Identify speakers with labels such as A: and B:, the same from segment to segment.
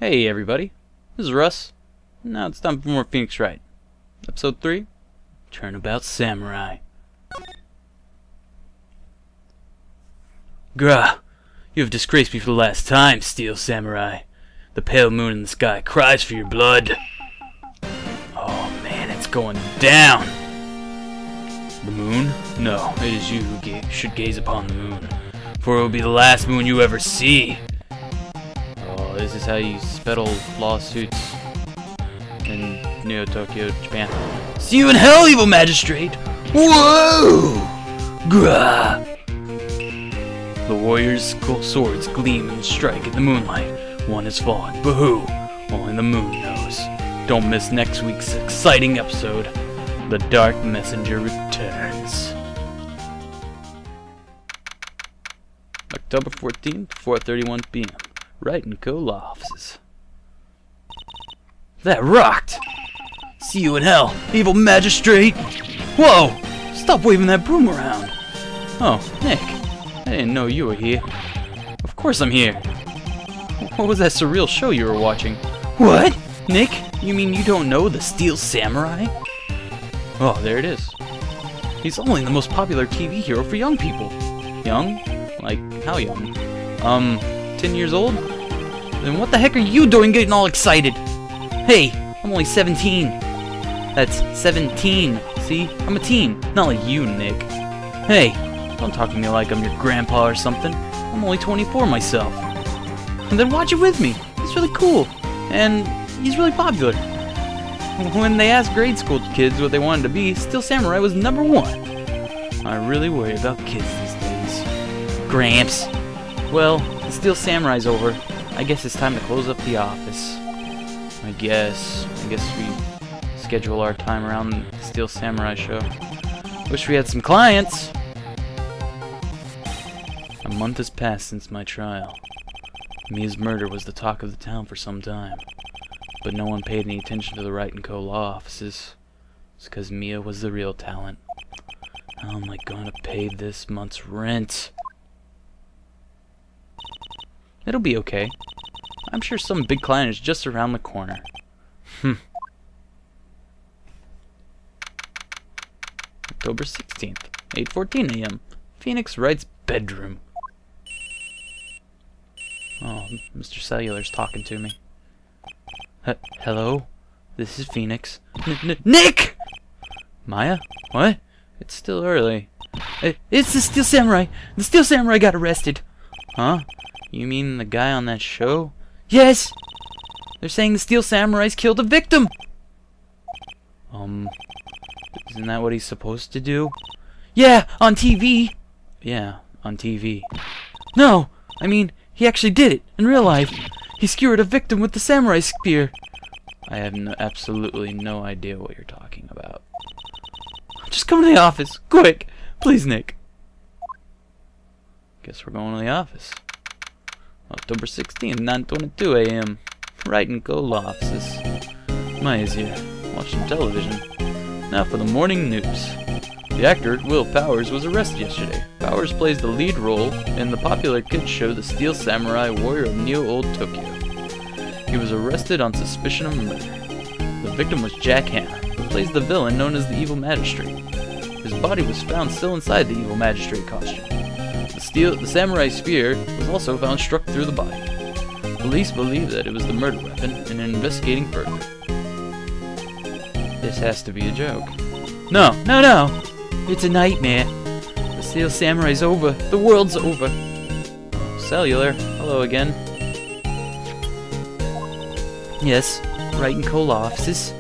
A: Hey everybody, this is Russ. Now it's time for more Phoenix Wright. Episode 3, Turnabout Samurai. Grah, you have disgraced me for the last time, Steel Samurai. The pale moon in the sky cries for your blood. Oh man, it's going down. The moon? No, it is you who should gaze upon the moon, for it will be the last moon you ever see. Oh, this is how you settle lawsuits in Tokyo, Japan. See you in hell, evil magistrate! Whoa! Grah! The warriors' swords gleam and strike in the moonlight. One has fallen, but who? Only the moon knows. Don't miss next week's exciting episode. The Dark Messenger returns. October 14th, 4:31 p.m. Wright & Co. law offices. That rocked! See you in hell, evil magistrate! Whoa! Stop waving that broom around! Oh, Nick. I didn't know you were here. Of course I'm here. What was that surreal show you were watching? What? Nick? You mean you don't know the Steel Samurai? Oh, there it is. He's only the most popular TV hero for young people. Young? Like, how young? 10 years old? Then what the heck are you doing getting all excited? Hey, I'm only 17. That's 17. See? I'm a teen. Not like you, Nick. Hey, don't talk to me like I'm your grandpa or something. I'm only 24 myself. And then watch it with me. He's really cool. And he's really popular. When they asked grade school kids what they wanted to be, Steel Samurai was #1. I really worry about kids these days. Gramps. Well, the Steel Samurai's over. I guess it's time to close up the office. I guess we schedule our time around the Steel Samurai show. Wish we had some clients. A month has passed since my trial. Mia's murder was the talk of the town for some time, but no one paid any attention to the Wright & Co. law offices. It's because Mia was the real talent. How am I going to pay this month's rent? It'll be okay. I'm sure some big client is just around the corner. October 16th, 8:14 a.m. Phoenix Wright's bedroom. Oh, Mr. Cellular's talking to me. Hello? This is Phoenix. Nick! Maya? What? It's still early. It's the Steel Samurai! The Steel Samurai got arrested! Huh? You mean the guy on that show? Yes! They're saying the Steel Samurai's killed a victim! Isn't that what he's supposed to do? Yeah, on TV! Yeah, on TV. No! I mean, he actually did it, in real life. He skewered a victim with the samurai spear. I have absolutely no idea what you're talking about. Just come to the office, quick! Please, Nick. Guess we're going to the office. October 16th, 9:22 a.m. Wright & Co. law offices. Maya's here, watching television. Now for the morning news. The actor, Will Powers, was arrested yesterday. Powers plays the lead role in the popular kids show The Steel Samurai Warrior of Neo-Old Tokyo. He was arrested on suspicion of murder. The victim was Jack Hanna, who plays the villain known as the Evil Magistrate. His body was found still inside the Evil Magistrate costume. The samurai spear was also found struck through the body. Police believe that it was the murder weapon and are investigating further. This has to be a joke. No! It's a nightmare. The Steel Samurai's over. The world's over. Cellular. Hello again. Yes, Wright & Co. law offices.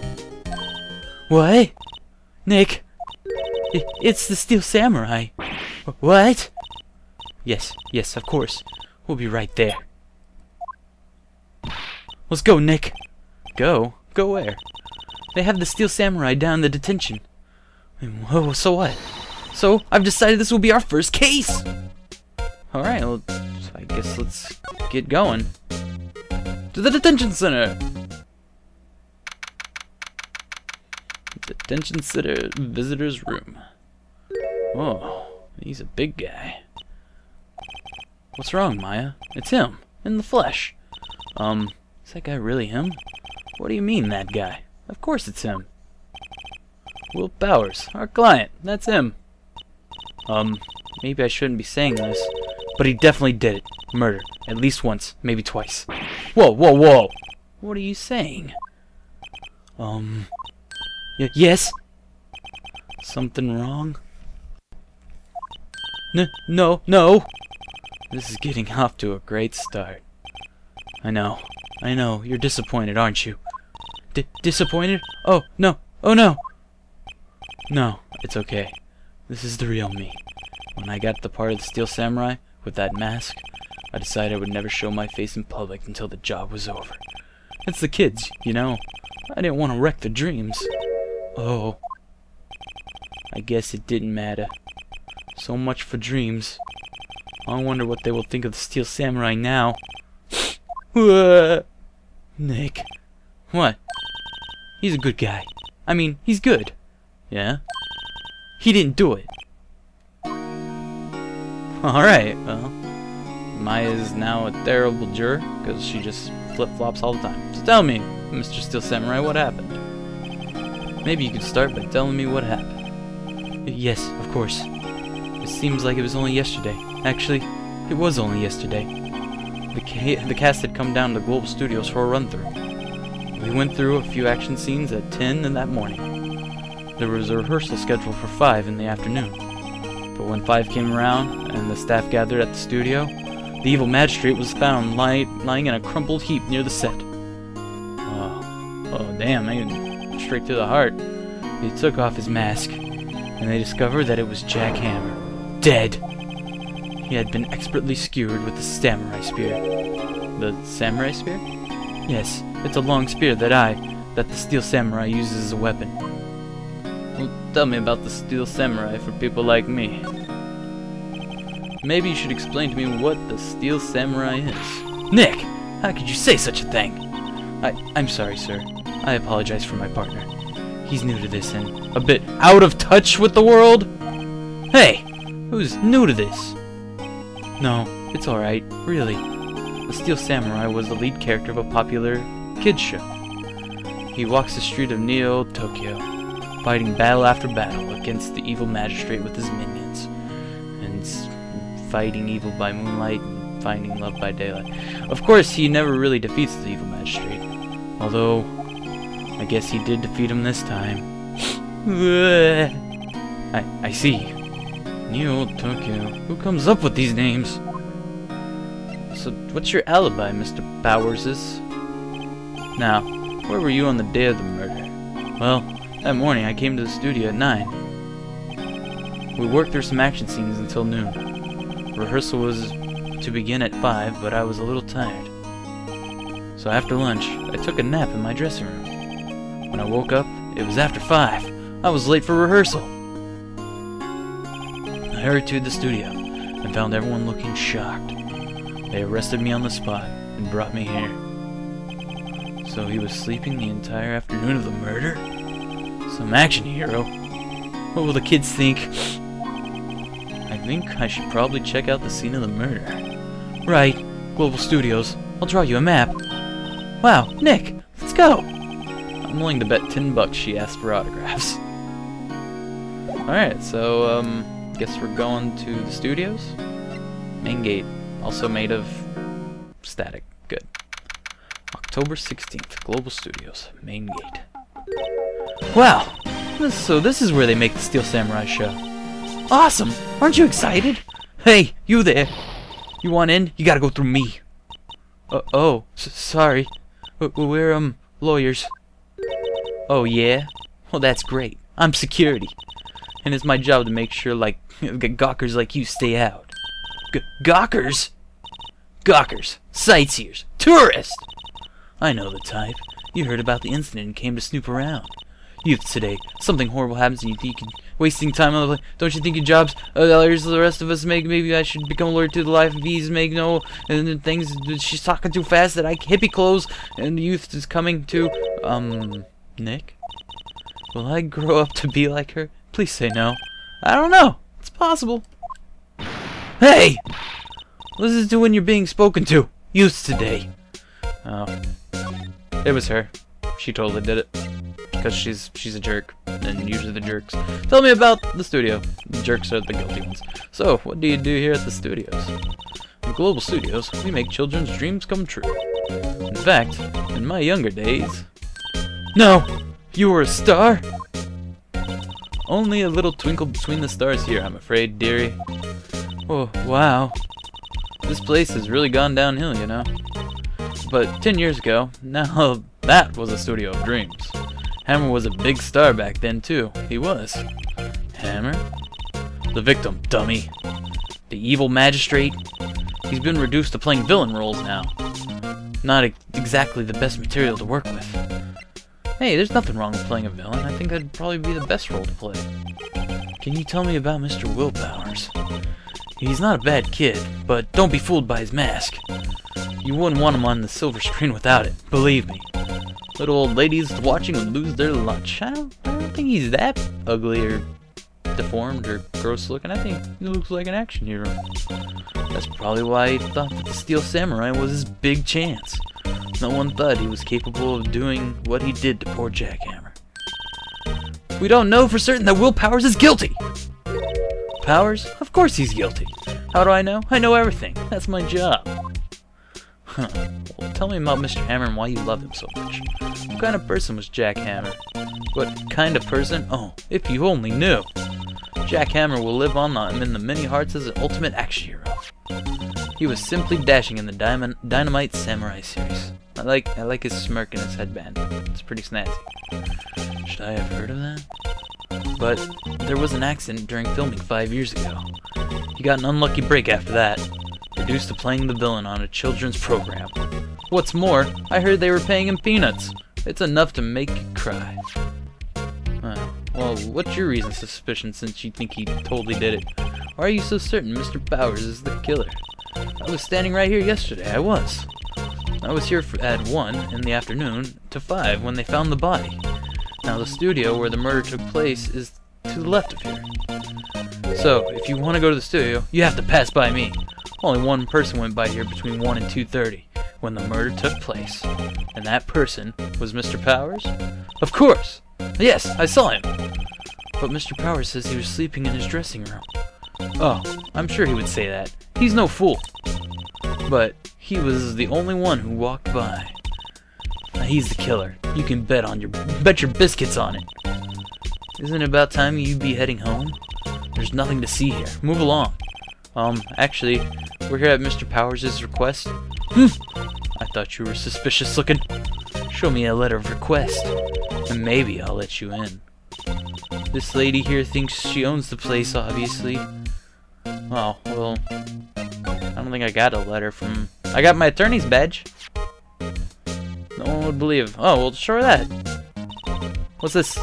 A: What? Nick? It's the Steel Samurai. What? Yes, of course. We'll be right there. Let's go, Nick. Go? Go where? They have the Steel Samurai down in the detention. Whoa, so what? So, I've decided this will be our first case! Alright, well, I guess let's get going. To the detention center! Detention center visitor's room. Whoa, he's a big guy. What's wrong, Maya? It's him, in the flesh. Is that guy really him? What do you mean, that guy? Of course it's him. Will Bowers, our client. That's him. Maybe I shouldn't be saying this, but he definitely did it. Murder. At least once, maybe twice. Whoa, whoa, whoa! What are you saying? Yes? Something wrong? No! This is getting off to a great start. I know. You're disappointed, aren't you? Disappointed? Oh, no! Oh, no! No, it's okay. This is the real me. When I got the part of the Steel Samurai with that mask, I decided I would never show my face in public until the job was over. It's the kids, you know. I didn't want to wreck their dreams. Oh. I guess it didn't matter. So much for dreams. I wonder what they will think of the Steel Samurai now. Nick. What? He's a good guy. I mean, he's good. Yeah? He didn't do it. Alright, well. Maya's now a terrible jerk because she just flip-flops all the time. So tell me, Mr. Steel Samurai, what happened? Maybe you could start by telling me what happened. Yes, of course. It seems like it was only yesterday. Actually, it was only yesterday. The cast had come down to Global Studios for a run-through. We went through a few action scenes at 10 in that morning. There was a rehearsal scheduled for 5 in the afternoon. But when 5 came around and the staff gathered at the studio, the evil magistrate was found lying in a crumpled heap near the set. Oh damn, straight to the heart. He took off his mask, and they discovered that it was Jack Hammer. Dead! He had been expertly skewered with the samurai spear. The samurai spear? Yes, it's a long spear that the Steel Samurai uses as a weapon. Well, tell me about the Steel Samurai for people like me. Maybe you should explain to me what the Steel Samurai is. Nick! How could you say such a thing? I'm sorry, sir. I apologize for my partner. He's new to this and a bit out of touch with the world. Hey! Who's new to this? No, it's alright, really. The Steel Samurai was the lead character of a popular kids show. He walks the street of Neo, Tokyo, fighting battle after battle against the evil magistrate with his minions, and fighting evil by moonlight and finding love by daylight. Of course, he never really defeats the evil magistrate, although I guess he did defeat him this time. I see. Neo, Tokyo. Who comes up with these names? So, what's your alibi, Mr. Bowers's? Now, where were you on the day of the murder? Well, that morning I came to the studio at 9. We worked through some action scenes until noon. Rehearsal was to begin at 5, but I was a little tired. So after lunch, I took a nap in my dressing room. When I woke up, it was after 5. I was late for rehearsal. I hurried to the studio and found everyone looking shocked. They arrested me on the spot and brought me here. So he was sleeping the entire afternoon of the murder? Some action hero. What will the kids think? I think I should probably check out the scene of the murder. Right, Global Studios. I'll draw you a map. Wow, Nick, let's go! I'm willing to bet $10 she asked for autographs. Alright, so, guess we're going to the studios? Main gate. Also made of static. Good. October 16th, Global Studios. Main gate. Wow! So this is where they make the Steel Samurai show. Awesome! Aren't you excited? Hey, you there! You want in? You gotta go through me. Sorry. We're, lawyers. Oh, yeah? Well, that's great. I'm security. And it's my job to make sure, like, gawkers like you stay out. Gawkers? Gawkers. Sightseers. Tourists! I know the type. You heard about the incident and came to snoop around. Youth today, something horrible happens and you think you're wasting time on the play. Don't you think your job's lawyers the rest of us make? Maybe I should become a lawyer to the life of ease, make no and then things. She's talking too fast that I hippie clothes and the youth is coming to Nick? Will I grow up to be like her? Please say no. I don't know. It's possible. Hey! Listen to when you're being spoken to. Youth today. Oh. It was her. She totally did it. Because she's a jerk. And usually the jerks. Tell me about the studio. The jerks are the guilty ones. So, what do you do here at the studios? In Global Studios, we make children's dreams come true. In fact, in my younger days... No! You were a star? Only a little twinkle between the stars here, I'm afraid, dearie. Oh, wow. This place has really gone downhill, you know. But 10 years ago, now that was a studio of dreams. Hammer was a big star back then, too. He was. Hammer? The victim, dummy. The evil magistrate? He's been reduced to playing villain roles now. Not exactly the best material to work with. Hey, there's nothing wrong with playing a villain. I think that'd probably be the best role to play. Can you tell me about Mr. Willpowers? He's not a bad kid, but don't be fooled by his mask. You wouldn't want him on the silver screen without it, believe me. Little old ladies watching him lose their lunch. I don't think he's that ugly or deformed or gross looking. I think he looks like an action hero. That's probably why he thought that the Steel Samurai was his big chance. No one thought he was capable of doing what he did to poor Jackhammer. We don't know for certain that Will Powers is guilty! Powers? Of course he's guilty. How do I know? I know everything. That's my job. Huh. Well, tell me about Mr. Hammer and why you love him so much. What kind of person was Jack Hammer? What kind of person? Oh, if you only knew. Jack Hammer will live on in the many hearts as an ultimate action hero. He was simply dashing in the Dynamite Samurai series. I like his smirk and his headband. It's pretty snazzy. Should I have heard of that? But there was an accident during filming 5 years ago. He got an unlucky break after that. Reduced to playing the villain on a children's program. What's more, I heard they were paying him peanuts. It's enough to make you cry. Well, what's your reason for suspicion since you think he totally did it? Why are you so certain Mr. Powers is the killer? I was standing right here yesterday, I was here at 1 in the afternoon to 5 when they found the body. Now the studio where the murder took place is to the left of here. So, if you want to go to the studio, you have to pass by me. Only one person went by here between 1 and 2:30 when the murder took place. And that person was Mr. Powers? Of course! Yes, I saw him! But Mr. Powers says he was sleeping in his dressing room. Oh, I'm sure he would say that. He's no fool. But he was the only one who walked by. Now he's the killer. You can bet your biscuits on it. Isn't it about time you'd be heading home? There's nothing to see here. Move along. Actually, we're here at Mr. Powers' request. I thought you were suspicious looking. Show me a letter of request, and maybe I'll let you in. This lady here thinks she owns the place, obviously. Oh, well, I don't think I got a letter from... I got my attorney's badge. No one would believe. Oh, well, show her that. What's this?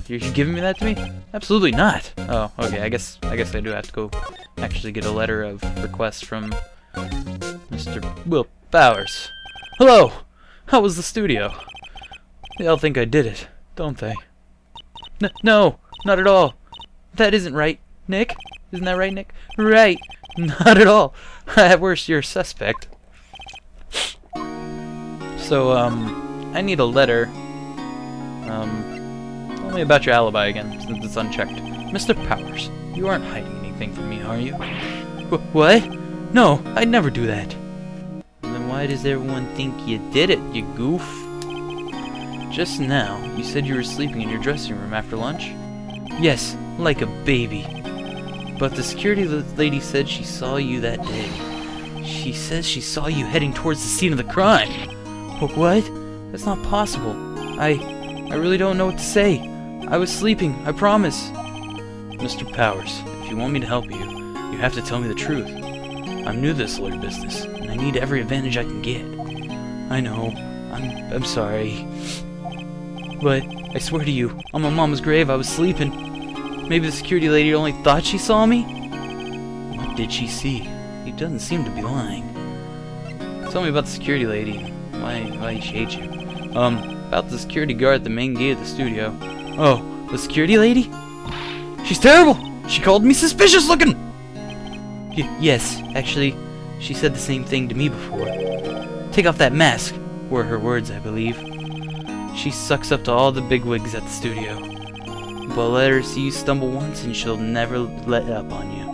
A: You're giving me that to me? Absolutely not. Oh, okay, I guess I do have to go actually get a letter of request from Mr. Will Powers. Hello! How was the studio? They all think I did it, don't they? No, not at all. That isn't right. Nick? Isn't that right, Nick? Right. Not at all. At worst, you're a suspect. So, I need a letter. Tell me about your alibi again, since it's unchecked. Mr. Powers, you aren't hiding anything from me, are you? What? No, I'd never do that. Then why does everyone think you did it, you goof? Just now, you said you were sleeping in your dressing room after lunch? Yes, like a baby. But the security lady said she saw you that day. She says she saw you heading towards the scene of the crime. What? That's not possible. I really don't know what to say. I was sleeping, I promise. Mr. Powers, if you want me to help you, you have to tell me the truth. I'm new to this lawyer business, and I need every advantage I can get. I know. I'm sorry. But I swear to you, on my mama's grave, I was sleeping. Maybe the security lady only thought she saw me? What did she see? He doesn't seem to be lying. Tell me about the security lady. Why she hates you. About the security guard at the main gate of the studio. Oh, the security lady? She's terrible! She called me suspicious looking! Yes, actually, she said the same thing to me before. Take off that mask. were her words, I believe. She sucks up to all the bigwigs at the studio. But let her see you stumble once and she'll never let up on you.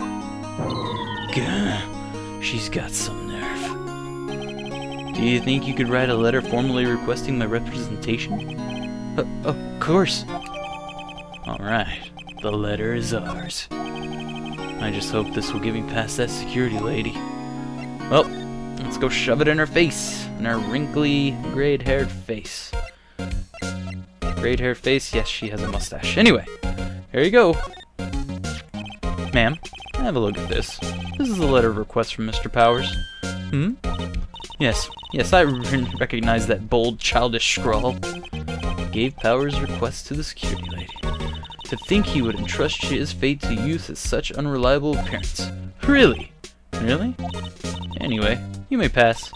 A: Gah, she's got some nerve. Do you think you could write a letter formally requesting my representation? Of course. Alright, the letter is ours. I just hope this will get me past that security lady. Well, let's go shove it in her face. In her wrinkly, grayed-haired face. Grayed-haired face? Yes, she has a mustache. Anyway, here you go. Ma'am, have a look at this. This is a letter of request from Mr. Powers. Hmm? Yes, I recognize that bold, childish scrawl. Gave Powers' request to the security lady. To think he would entrust his fate to youth with such unreliable appearance. Really? Really? Anyway, you may pass.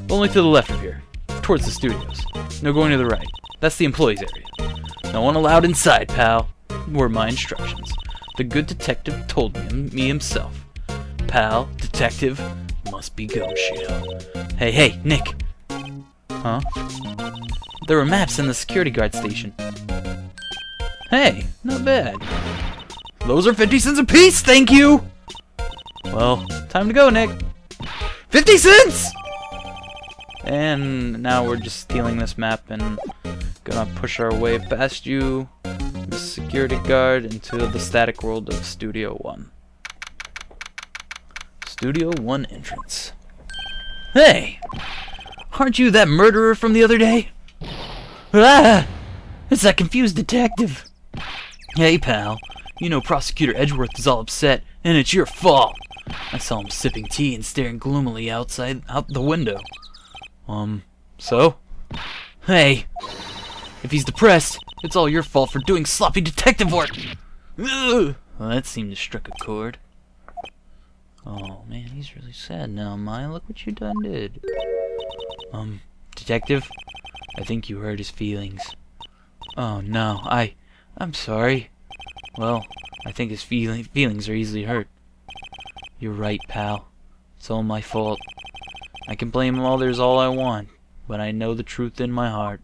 A: Only to the left of here, towards the studios. No going to the right. That's the employees area. No one allowed inside, pal. Were my instructions. The good detective told me himself. Pal, detective, must be Gumshoe. Hey, Nick. Huh? There were maps in the security guard station. Hey, not bad. Those are 50 cents apiece, thank you! Well, time to go, Nick. 50 cents! And now we're just stealing this map and gonna push our way past you, the security guard, into the static world of Studio 1. Studio 1 entrance. Hey! Aren't you that murderer from the other day? Ah! It's that confused detective. Hey, pal. You know Prosecutor Edgeworth is all upset, and it's your fault. I saw him sipping tea and staring gloomily out the window. So? Hey! If he's depressed, it's all your fault for doing sloppy detective work! Ugh. Well, that seemed to strike a chord. Oh, man, he's really sad now, Maya. Look what you done did. Detective? I think you hurt his feelings. Oh, no, I'm sorry. Well, I think his feelings are easily hurt. You're right, pal. It's all my fault. I can blame others all I want, but I know the truth in my heart.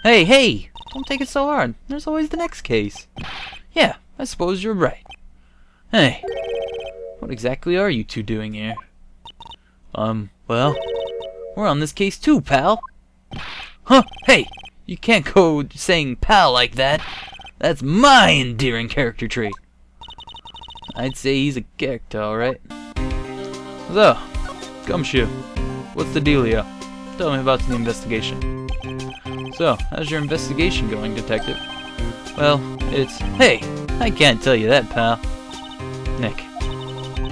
A: Hey! Don't take it so hard. There's always the next case. Yeah, I suppose you're right. Hey, what exactly are you two doing here? Well, we're on this case too, pal. Huh? Hey! You can't go saying pal like that. That's my endearing character trait. I'd say he's a character, alright. So, Gumshoe, what's the dealio? Tell me about the investigation. So, how's your investigation going, detective? Well, it's... Hey! I can't tell you that, pal. Nick,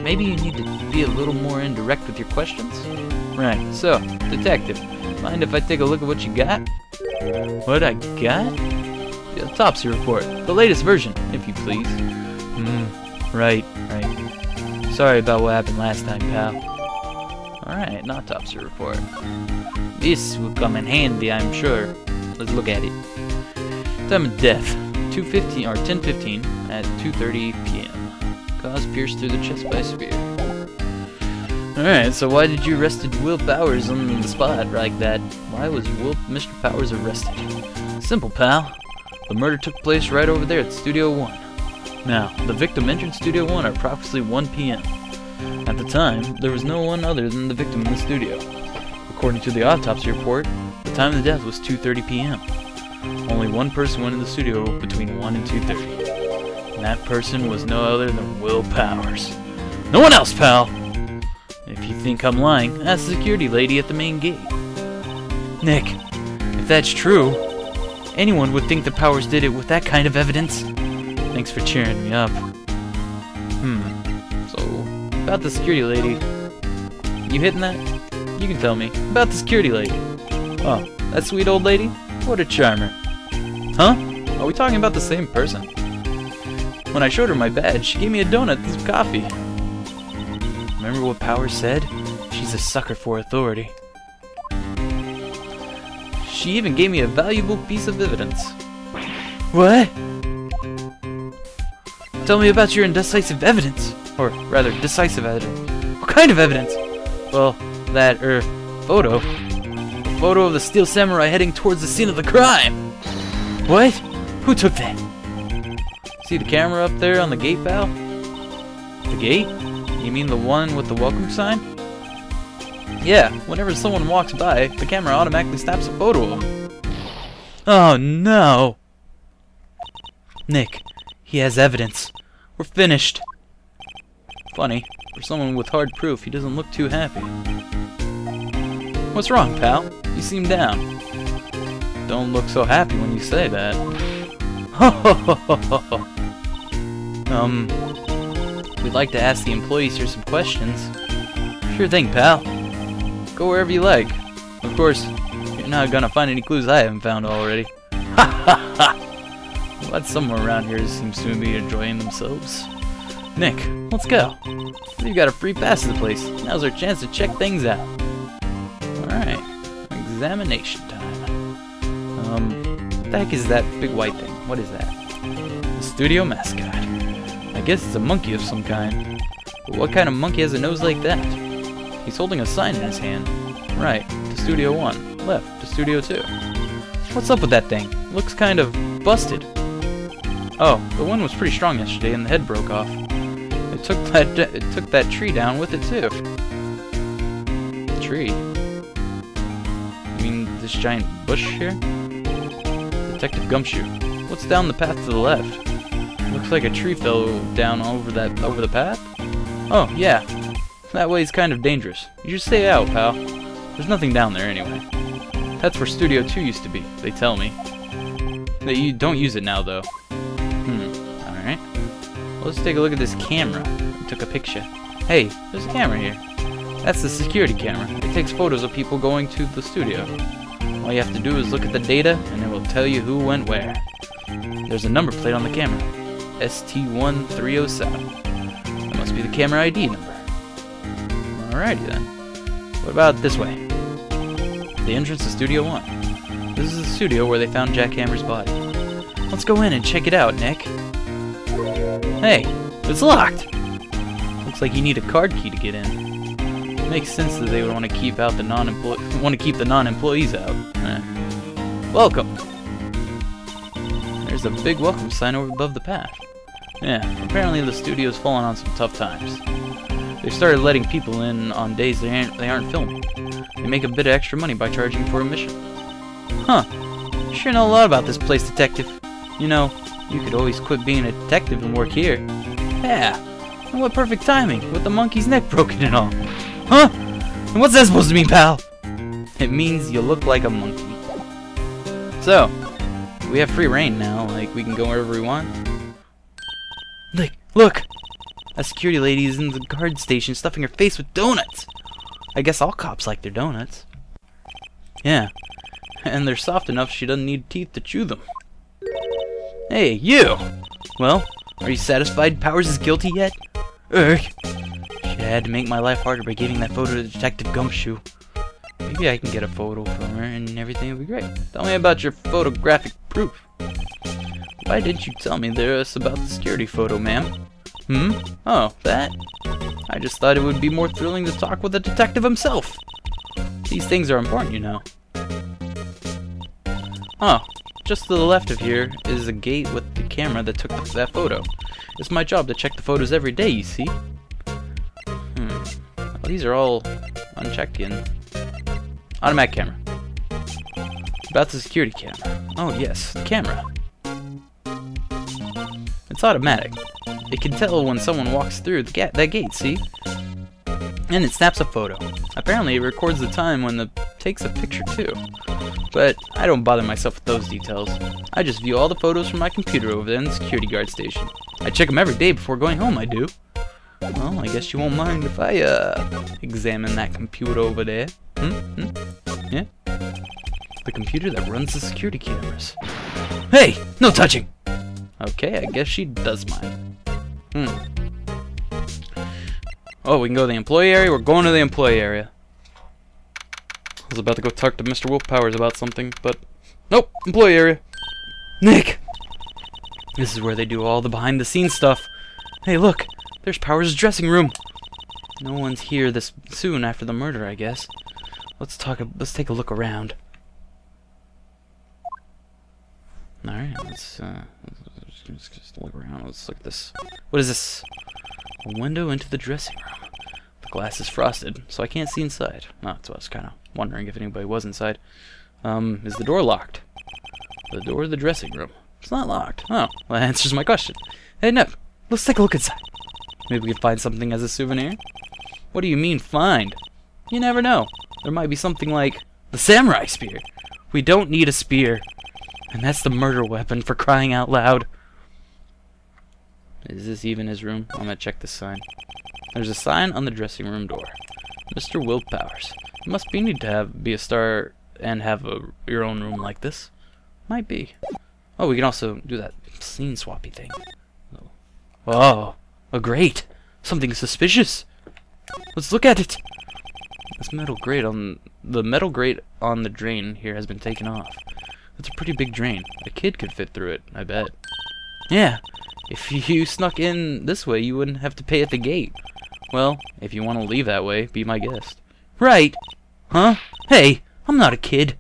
A: maybe you need to be a little more indirect with your questions? Right, so, detective, mind if I take a look at what you got? What I got? The autopsy report. The latest version, if you please. Right. Sorry about what happened last time, pal. Alright, an autopsy report. This will come in handy, I'm sure. Let's look at it. Time of death, 2:15 or 10:15 at 2:30 p.m. Cause pierced through the chest by a spear. Alright, so why did you arrest Will Powers on the spot like that? Why was Mr. Powers arrested? Simple, pal. The murder took place right over there at Studio 1. Now, the victim entered Studio 1 at approximately 1 p.m. At the time, there was no one other than the victim in the studio. According to the autopsy report, the time of the death was 2:30 p.m. Only one person went in the studio between 1 and 2:30. And that person was no other than Will Powers. No one else, pal! If you think I'm lying, ask the security lady at the main gate. Nick, if that's true, anyone would think the Powers did it with that kind of evidence. Thanks for cheering me up. So, about the security lady. You hitting that? You can tell me. About the security lady. Oh, that sweet old lady? What a charmer. Huh? Are we talking about the same person? When I showed her my badge, she gave me a donut and some coffee. Remember what Powers said? She's a sucker for authority. She even gave me a valuable piece of evidence. What? Tell me about your indecisive evidence. Or rather, decisive evidence. What kind of evidence? Well, that, photo. The photo of the Steel Samurai heading towards the scene of the crime. What? Who took that? See the camera up there on the gate, pal? The gate? You mean the one with the welcome sign? Yeah, whenever someone walks by, the camera automatically snaps a photo of them. Oh no! Nick, he has evidence. We're finished. Funny, for someone with hard proof, he doesn't look too happy. What's wrong, pal? You seem down. Don't look so happy when you say that. We'd like to ask the employees here some questions. Sure thing, pal. Go wherever you like. Of course, you're not gonna find any clues I haven't found already. Ha ha ha! Glad someone around here seems to be enjoying themselves. Nick, let's go. We've got a free pass to the place. Now's our chance to check things out. Alright, examination time. What the heck is that big white thing? What is that? The studio mascot. I guess it's a monkey of some kind. But what kind of monkey has a nose like that? He's holding a sign in his hand. Right, to Studio 1. Left, to Studio 2. What's up with that thing? It looks kind of busted. Oh, the wind was pretty strong yesterday and the head broke off. It took that tree down with it too. Tree? You mean this giant bush here? Detective Gumshoe. What's down the path to the left? Looks like a tree fell down over the path? Oh, yeah. That way is kind of dangerous. You should stay out, pal. There's nothing down there anyway. That's where Studio 2 used to be, they tell me. You don't use it now, though. Alright. Well, let's take a look at this camera. I took a picture. Hey, there's a camera here. That's the security camera. It takes photos of people going to the studio. All you have to do is look at the data, and it will tell you who went where. There's a number plate on the camera. ST1307. That must be the camera ID number. Alrighty then. What about this way? The entrance to Studio 1. This is the studio where they found Jack Hammer's body. Let's go in and check it out, Nick. Hey, it's locked! Looks like you need a card key to get in. Makes sense that they would want to keep out the non-employees out. Welcome! There's a big welcome sign over above the path. Yeah, apparently the studio's fallen on some tough times. They've started letting people in on days they aren't filming. They make a bit of extra money by charging for admission. Huh. You sure know a lot about this place, detective. You know, you could always quit being a detective and work here. Yeah. And what perfect timing, with the monkey's neck broken and all. Huh? And what's that supposed to mean, pal? It means you look like a monkey. So, we have free reign now, like we can go wherever we want. Look! A security lady is in the guard station stuffing her face with donuts! I guess all cops like their donuts. Yeah. And they're soft enough she doesn't need teeth to chew them. Hey, you! Well, are you satisfied Powers is guilty yet? Ugh. She had to make my life harder by giving that photo to Detective Gumshoe. Maybe I can get a photo from her and everything will be great. Tell me about your photographic proof. Why didn't you tell me this about the security photo, ma'am? Oh, that? I just thought it would be more thrilling to talk with the detective himself. These things are important, you know. Oh, just to the left of here is a gate with the camera that took that photo. It's my job to check the photos every day, you see. Well, these are all unchecked in. Automatic camera. About the security camera. Oh yes, the camera. It's automatic. It can tell when someone walks through that gate, see? And it snaps a photo. Apparently it records the time when it takes a picture too. But I don't bother myself with those details. I just view all the photos from my computer over there in the security guard station. I check them every day before going home, I do. Well, I guess you won't mind if I, examine that computer over there. Yeah? The computer that runs the security cameras. Hey! No touching! Okay, I guess she does mind. Oh, we can go to the employee area? We're going to the employee area. I was about to go talk to Mr. Wolf Powers about something, but... Nope! Employee area! Nick! This is where they do all the behind-the-scenes stuff. Hey, look! There's Powers' dressing room! No one's here this soon after the murder, I guess. Let's take a look around. Alright, let's just look around. Let's look at this. What is this? A window into the dressing room. The glass is frosted, so I can't see inside. Oh, that's what I was kind of wondering if anybody was inside. Is the door locked? The door of the dressing room. It's not locked. Oh, well, that answers my question. Hey, Nip, let's take a look inside. Maybe we can find something as a souvenir? What do you mean, find? You never know. There might be something like the samurai spear. We don't need a spear. And that's the murder weapon, for crying out loud. Is this even his room? I'm gonna check this sign. There's a sign on the dressing room door. Mr. Will Powers. It must be neat to be a star and have your own room like this. Might be. Oh, we can also do that scene swappy thing. Oh, great. Something suspicious. Let's look at it. This metal grate on the drain here has been taken off. It's a pretty big drain. A kid could fit through it, I bet. Yeah, if you snuck in this way, you wouldn't have to pay at the gate. Well, if you want to leave that way, be my guest. Right. Huh? Hey, I'm not a kid.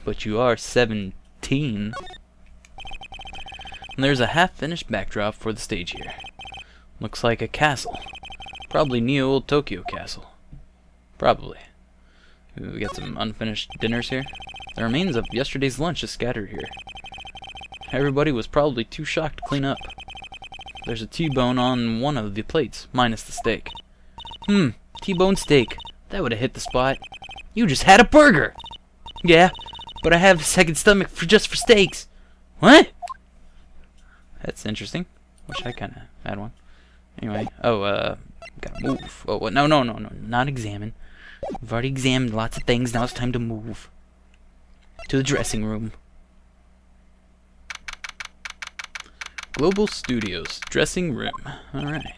A: But you are 17. And there's a half-finished backdrop for the stage here. Looks like a castle. Probably Neo-Old Tokyo Castle. Probably. We got some unfinished dinners here. The remains of yesterday's lunch is scattered here. Everybody was probably too shocked to clean up. There's a T-bone on one of the plates, minus the steak. T-bone steak. That would have hit the spot. You just had a burger! Yeah, but I have a second stomach just for steaks. What? That's interesting. Wish I kinda had one. Anyway, gotta move. Oh, what? No, not examine. We've already examined lots of things, now it's time to move. To the dressing room. Global Studios, dressing room. Alright.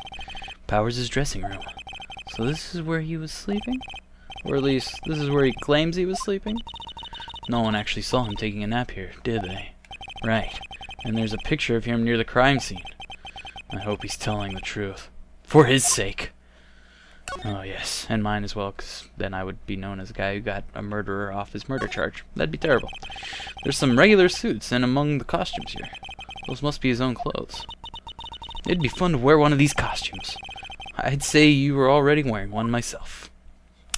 A: Powers' dressing room. So this is where he was sleeping? Or at least, this is where he claims he was sleeping? No one actually saw him taking a nap here, did they? Right. And there's a picture of him near the crime scene. I hope he's telling the truth. For his sake. Oh yes, and mine as well, because then I would be known as a guy who got a murderer off his murder charge. That'd be terrible. There's some regular suits, and among the costumes here. Those must be his own clothes. It'd be fun to wear one of these costumes. I'd say you were already wearing one myself.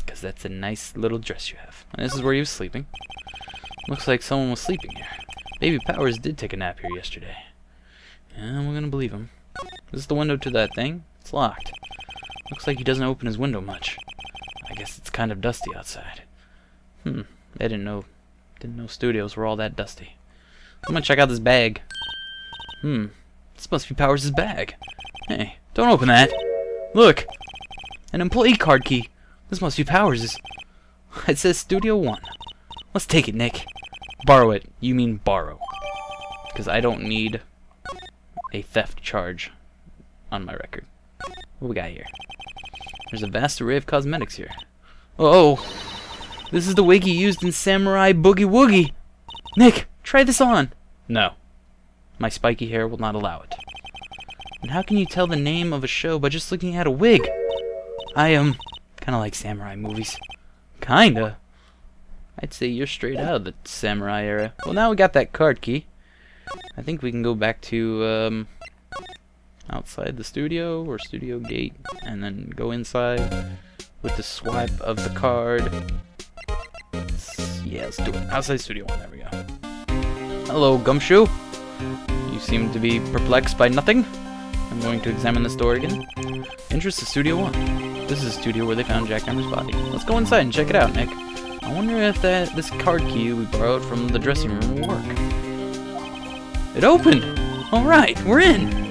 A: Because that's a nice little dress you have. And this is where he was sleeping. Looks like someone was sleeping here. Baby Powers did take a nap here yesterday. Yeah, we're gonna believe him. This is the window to that thing. It's locked. Looks like he doesn't open his window much. I guess it's kind of dusty outside. They didn't know studios were all that dusty. I'm gonna check out this bag. This must be Powers' bag. Hey, don't open that. Look! An employee card key. This must be Powers'. It says Studio 1. Let's take it, Nick. Borrow it. You mean borrow. Because I don't need a theft charge on my record. What we got here? There's a vast array of cosmetics here. Oh! This is the wig he used in Samurai Boogie Woogie! Nick, try this on! No. My spiky hair will not allow it. And how can you tell the name of a show by just looking at a wig? I kinda like samurai movies. Kinda? I'd say you're straight out of the samurai era. Well, now we got that card key. I think we can go back to, outside the studio, or studio gate, and then go inside with the swipe of the card. Yeah, let's do it. Outside Studio 1, there we go. Hello, Gumshoe. You seem to be perplexed by nothing. I'm going to examine this door again. Entrance to Studio 1. This is a studio where they found Jack Hammer's body. Let's go inside and check it out, Nick. I wonder if this card key we borrowed from the dressing room will work. It opened! Alright, we're in!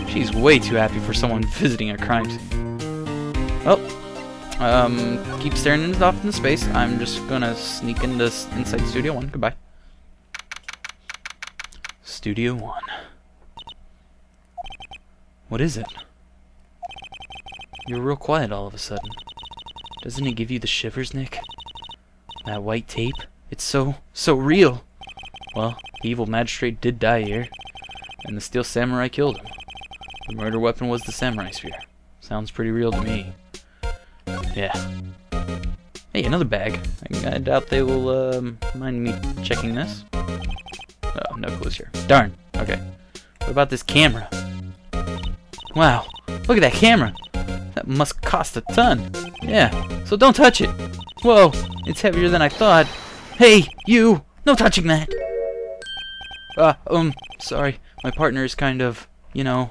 A: She's way too happy for someone visiting a crime scene. Oh. Keep staring off into space. I'm just gonna sneak into inside Studio 1. Goodbye. Studio 1. What is it? You're real quiet all of a sudden. Doesn't it give you the shivers, Nick? That white tape? It's so real. Well, the evil magistrate did die here, and the steel samurai killed him. The murder weapon was the samurai spear. Sounds pretty real to me. Yeah. Hey, another bag. I doubt they will mind me checking this. Oh, no clues here. Darn. Okay. What about this camera? Wow. Look at that camera. That must cost a ton. Yeah. So don't touch it. Whoa. It's heavier than I thought. Hey, you. No touching that. Sorry. My partner is kind of, you know.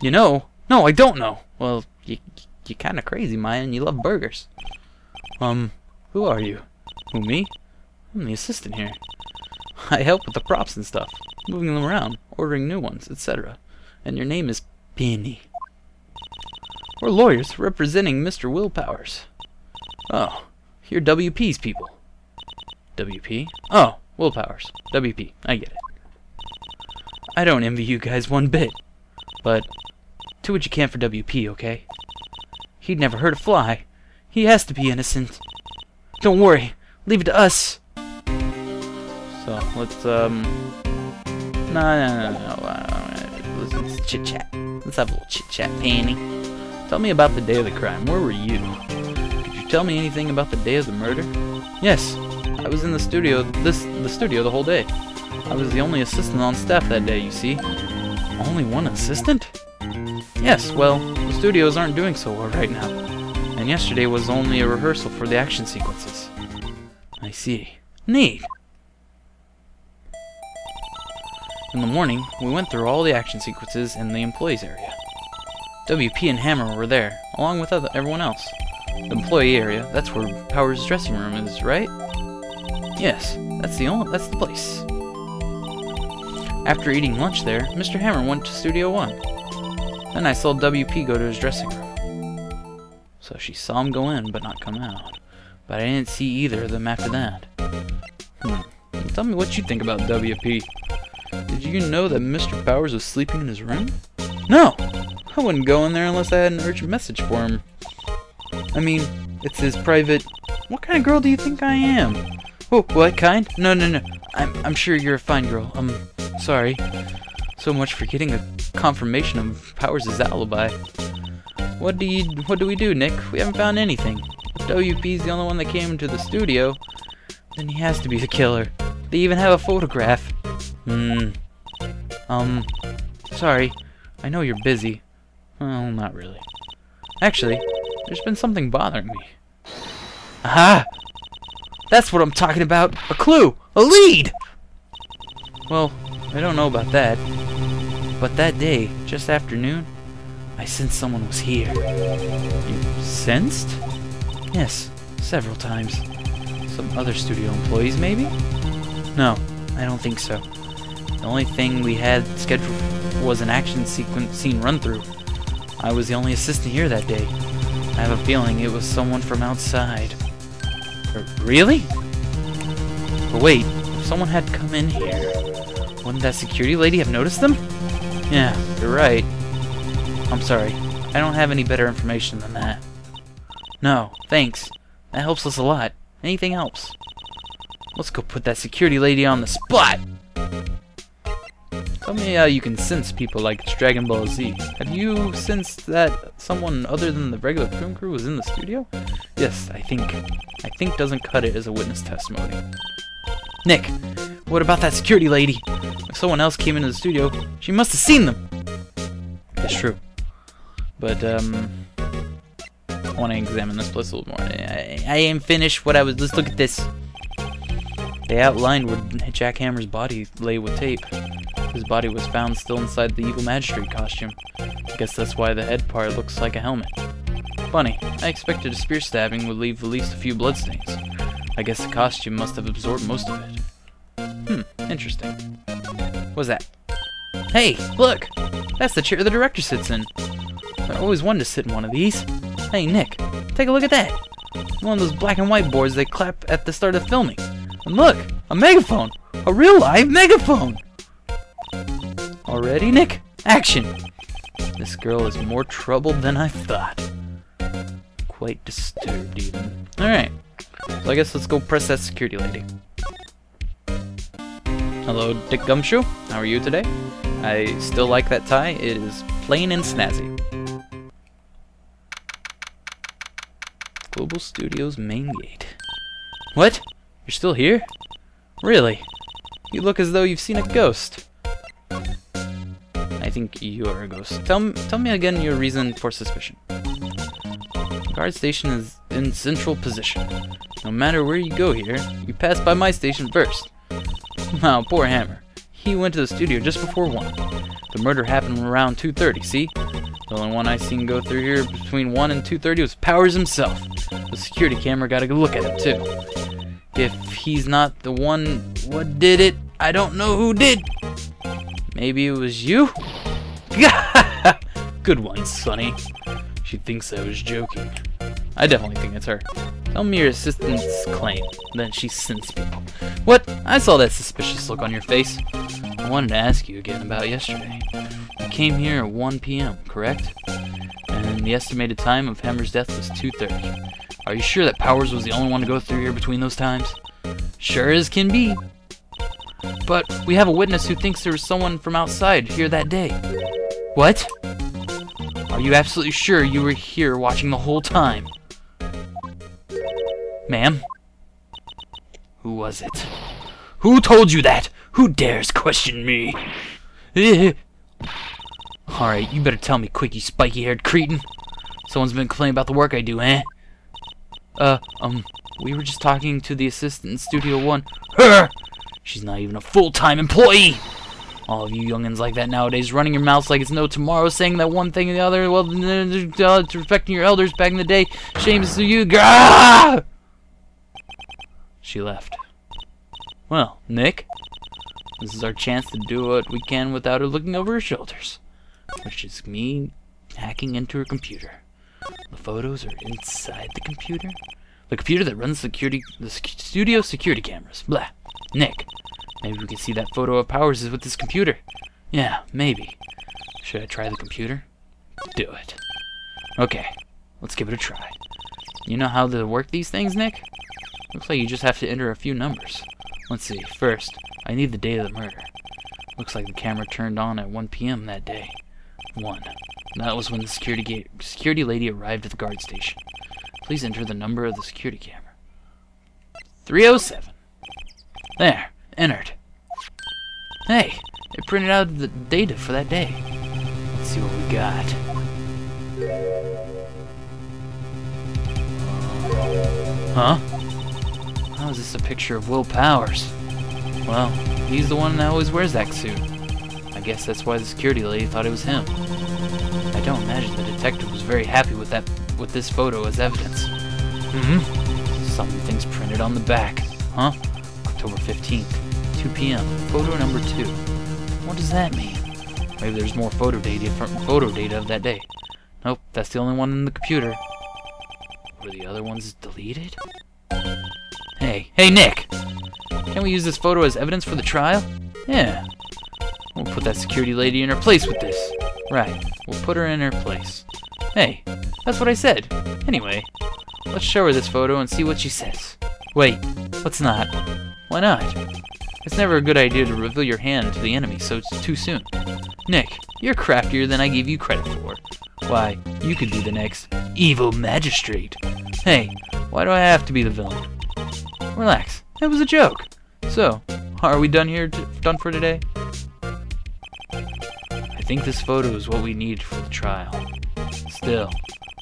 A: You know? No, I don't know. Well, you're kind of crazy, Maya, and you love burgers. Who are you? Who, me? I'm the assistant here. I help with the props and stuff, moving them around, ordering new ones, etc. And your name is Penny. We're lawyers representing Mr. Willpowers. Oh, you're WP's people. WP? Oh, Willpowers. WP. I get it. I don't envy you guys one bit, but do what you can for WP, okay? He'd never hurt a fly. He has to be innocent. Don't worry. Leave it to us. So, let's, No. Let's chit-chat. Let's have a little chit-chat, Penny. Tell me about the day of the crime. Where were you? Could you tell me anything about the day of the murder? Yes. I was in the studio, the whole day. I was the only assistant on staff that day, you see. Only one assistant? Yes, well, the studios aren't doing so well right now. And yesterday was only a rehearsal for the action sequences. I see. Neat. In the morning, we went through all the action sequences in the employees area. WP and Hammer were there, along with everyone else. The employee area, that's where Powers' dressing room is, right? Yes, that's the place. After eating lunch there, Mr. Hammer went to Studio 1. Then I saw WP go to his dressing room. So she saw him go in, but not come out. But I didn't see either of them after that. Tell me what you think about WP. Did you know that Mr. Powers was sleeping in his room? No! I wouldn't go in there unless I had an urgent message for him. I mean, it's his private... What kind of girl do you think I am? Oh, what kind? No. I'm sure you're a fine girl. Sorry. So much for getting a confirmation of Powers' alibi. What do we do, Nick? We haven't found anything. If WP's the only one that came into the studio, then he has to be the killer. They even have a photograph. Sorry. I know you're busy. Well, not really. Actually, there's been something bothering me. Aha! That's what I'm talking about! A clue! A lead! Well, I don't know about that. But that day, just after noon, I sensed someone was here. You sensed? Yes, several times. Some other studio employees, maybe? No, I don't think so. The only thing we had scheduled was an action scene run-through. I was the only assistant here that day. I have a feeling it was someone from outside. Really? But wait, if someone had come in here, wouldn't that security lady have noticed them? Yeah, you're right. I'm sorry. I don't have any better information than that. No, thanks. That helps us a lot. Anything helps. Let's go put that security lady on the spot! Tell me how you can sense people like it's Dragon Ball Z. Have you sensed that someone other than the regular film crew was in the studio? Yes, I think doesn't cut it as a witness testimony. Nick, what about that security lady? If someone else came into the studio, she must have seen them! It's true. But, I want to examine this place a little more. I ain't finished what I was... Let's look at this. They outlined where Jack Hammer's body lay with tape. His body was found still inside the evil magistrate costume. I guess that's why the head part looks like a helmet. Funny, I expected a spear stabbing would leave at least a few bloodstains. I guess the costume must have absorbed most of it. Interesting. What's that? Hey, look! That's the chair the director sits in. I always wanted to sit in one of these. Hey, Nick, take a look at that! One of those black and white boards they clap at the start of filming. And look! A megaphone! A real live megaphone! Already, Nick? Action! This girl is more troubled than I thought. Quite disturbed, even. Alright. So I guess let's go press that security lady. Hello, Dick Gumshoe. How are you today? I still like that tie. It is plain and snazzy. Global Studios main gate. What? You're still here? Really? You look as though you've seen a ghost. I think you're a ghost. Tell me again your reason for suspicion. The guard station is in central position. No matter where you go here, you pass by my station first. Wow, poor Hammer. He went to the studio just before 1. The murder happened around 2:30, see? The only one I seen go through here between 1 and 2:30 was Powers himself. The security camera got a good look at him, too. If he's not the one what did it, I don't know who did. Maybe it was you? Good one, Sonny. She thinks I was joking. I definitely think it's her. Tell me your assistant's claim. Then she sends people. What? I saw that suspicious look on your face. I wanted to ask you again about yesterday. You came here at 1 p.m., correct? And the estimated time of Hammer's death was 2:30. Are you sure that Powers was the only one to go through here between those times? Sure as can be. But we have a witness who thinks there was someone from outside here that day. What? Are you absolutely sure you were here watching the whole time? Ma'am? Who was it? Who told you that? Who dares question me? Alright, you better tell me quick, you spiky-haired cretin. Someone's been complaining about the work I do, eh? We were just talking to the assistant in Studio 1. Her! She's not even a full-time employee! All of you youngins like that nowadays, running your mouths like it's no tomorrow, saying that one thing and the other, well, respecting your elders back in the day, shames to you. Gah! She left. Well, Nick, this is our chance to do what we can without her looking over her shoulders, which is me hacking into her computer. The photos are inside the computer? The computer that runs the studio security cameras. Blah. Nick, maybe we can see that photo of Powers is with this computer. Yeah, maybe. Should I try the computer? Do it. Okay, let's give it a try. You know how to work these things, Nick? Looks like you just have to enter a few numbers. Let's see. First, I need the date of the murder. Looks like the camera turned on at 1 p.m. that day. 1. That was when the security lady arrived at the guard station. Please enter the number of the security camera. 307. There. Entered. Hey, it printed out the data for that day. Let's see what we got. Huh? How is this a picture of Will Powers? Well, he's the one that always wears that suit. I guess that's why the security lady thought it was him. I don't imagine the detective was very happy with this photo as evidence. Something's printed on the back. Huh? October 15th, 2 p.m. Photo number 2. What does that mean? Maybe there's more photo data of that day. Nope, that's the only one in the computer. Were the other ones deleted? Hey, Nick! Can we use this photo as evidence for the trial? Yeah. We'll put that security lady in her place with this. Right, we'll put her in her place. Hey, that's what I said. Anyway, let's show her this photo and see what she says. Wait, let's not. Why not? It's never a good idea to reveal your hand to the enemy too soon. Nick, you're craftier than I gave you credit for. Why, you could be the next evil magistrate. Hey, why do I have to be the villain? Relax, it was a joke. So, are we done for today? I think this photo is what we need for the trial. Still,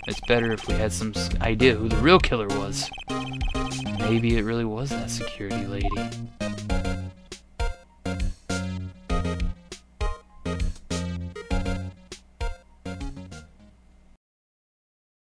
A: it's better if we had some idea who the real killer was. Maybe it really was that security lady.